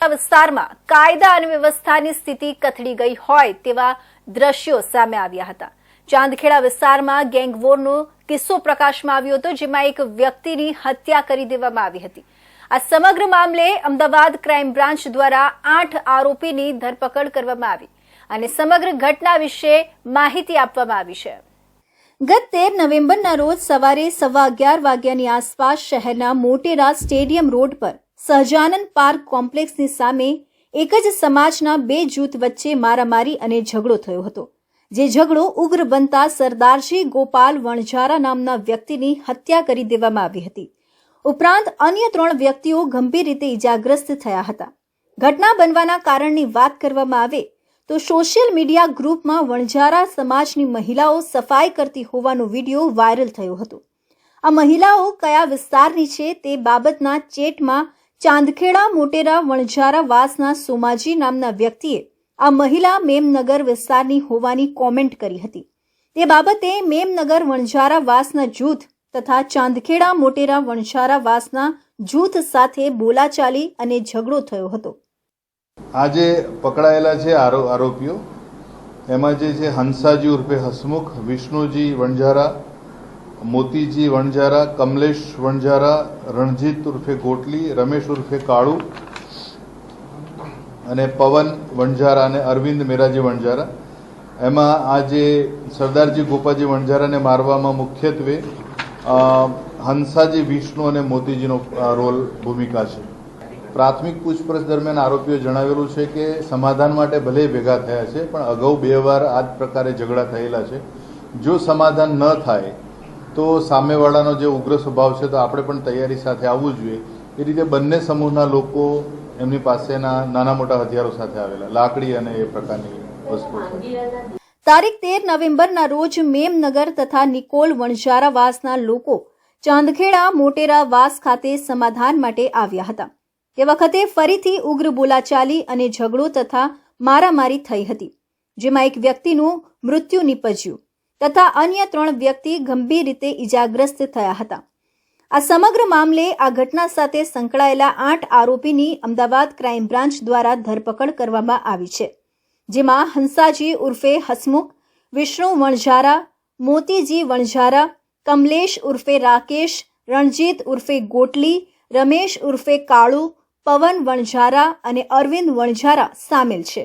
ચાંદખેડા વિસ્તારમાં કાયદા અને વ્યવસ્થાની સ્થિતિ કથળી ગઈ હોય તેવા દ્રશ્યો સામે આવ્યા હતા। ચાંદખેડા વિસ્તારમાં ગેંગવોરનો કિસ્સો પ્રકાશમાં આવ્યો હતો, જેમાં એક વ્યક્તિની હત્યા કરી દેવામાં આવી હતી। આ સમગ્ર મામલે અમદાવાદ ક્રાઇમ બ્રાન્ચ દ્વારા 8 આરોપીની ધરપકડ કરવામાં આવી અને સમગ્ર ઘટના વિશે માહિતી આપવામાં આવી છે। ગત 13 નવેમ્બરના રોજ સવારે 11:15 વાગ્યાની આસપાસ શહેરના મોટેરા સ્ટેડિયમ રોડ પર સહજાનંદ પાર્ક કોમ્પ્લેક્સની સામે એક જ સમાજના બે જૂથ વચ્ચે મારામારી અને ઝઘડો થયો હતો, જે ઝઘડો ઉગ્ર બનતા સરદારજી ગોપાલ વણઝારા નામના વ્યક્તિની હત્યા કરી દેવામાં આવી હતી। ઉપરાંત અન્ય 3 વ્યક્તિઓ ગંભીર રીતે ઇજાગ્રસ્ત થયા હતા। ઘટના બનવાના કારણની વાત કરવામાં આવે તો સોશિયલ મીડિયા ગ્રુપમાં વણઝારા સમાજની મહિલાઓ સફાઈ કરતી હોવાનો વિડીયો વાયરલ થયો હતો। આ મહિલાઓ કયા વિસ્તારની છે તે બાબતના ચેટમાં ચાંદખેડા મોટેરા વણઝારા વાસના સોમાજી નામના વ્યક્તિએ આ મહિલા મેમનગર વિસ્તારની હોવાની કોમેન્ટ કરી હતી। તે બાબતે મેમનગર વણઝારા વાસના જૂથ તથા ચાંદખેડા મોટેરા વણઝારા વાસના જૂથ સાથે બોલાચાલી અને ઝઘડો થયો હતો। આજે પકડાયેલા છે આરોપીઓ, એમાં જે છે હંસાજી ઉર્ફે હસમુખ, વિષ્ણુજી વણઝારા, મોતીજી વણઝારા, કમલેશ વણઝારા, રણજીત ઉર્ફે ગોટલી, રમેશ ઉર્ફે કાળુ અને પવન વણઝારા અને અરવિંદ મેરાજી વણઝારા। એમાં આ જે સરદારજી ગોપાજી વણઝારાને મારવામાં મુખ્યત્વે હંસાજી, વિષ્ણુ અને મોતીજીનો રોલ ભૂમિકા છે। પ્રાથમિક પૂછપરછ દરમિયાન આરોપીઓ જણાવેલું છે કે સમાધાન માટે ભલે ભેગા થયા છે, પણ અગાઉ 2 વાર આ જ પ્રકારે ઝઘડા થયેલા છે। જો સમાધાન ન થાય તો સામેવાળાનો જે ઉગ્ર સ્વભાવ છે તો આપણે પણ તૈયારી સાથે આવવું જોઈએ। એ રીતે બંને સમૂહના લોકો એમની પાસેના નાના મોટા હથિયારો સાથે આવેલા, લાકડી અને એ પ્રકારની વસ્તુઓ। તારીખ 13 નવેમ્બરના રોજ મેમનગર તથા નિકોલ વણઝારા વાસના લોકો ચાંદખેડા મોટેરા વાસ ખાતે સમાધાન માટે આવ્યા હતા। તે વખતે ફરીથી ઉગ્ર બોલાચાલી અને ઝઘડો તથા મારામારી થઈ હતી, જેમાં એક વ્યક્તિનું મૃત્યુ નીપજ્યું તથા અન્ય 3 વ્યક્તિ ગંભીર રીતે ઇજાગ્રસ્ત થયા હતા। આ સમગ્ર મામલે આ ઘટના સાથે સંકળાયેલા 8 આરોપીની અમદાવાદ ક્રાઇમ બ્રાન્ચ દ્વારા ધરપકડ કરવામાં આવી છે, જેમાં હંસાજી ઉર્ફે હસમુખ, વિષ્ણુ વણઝારા, મોતીજી વણઝારા, કમલેશ ઉર્ફે રાકેશ, રણજીત ઉર્ફે ગોટલી, રમેશ ઉર્ફે કાળુ, પવન વણઝારા અને અરવિંદ વણઝારા સામેલ છે।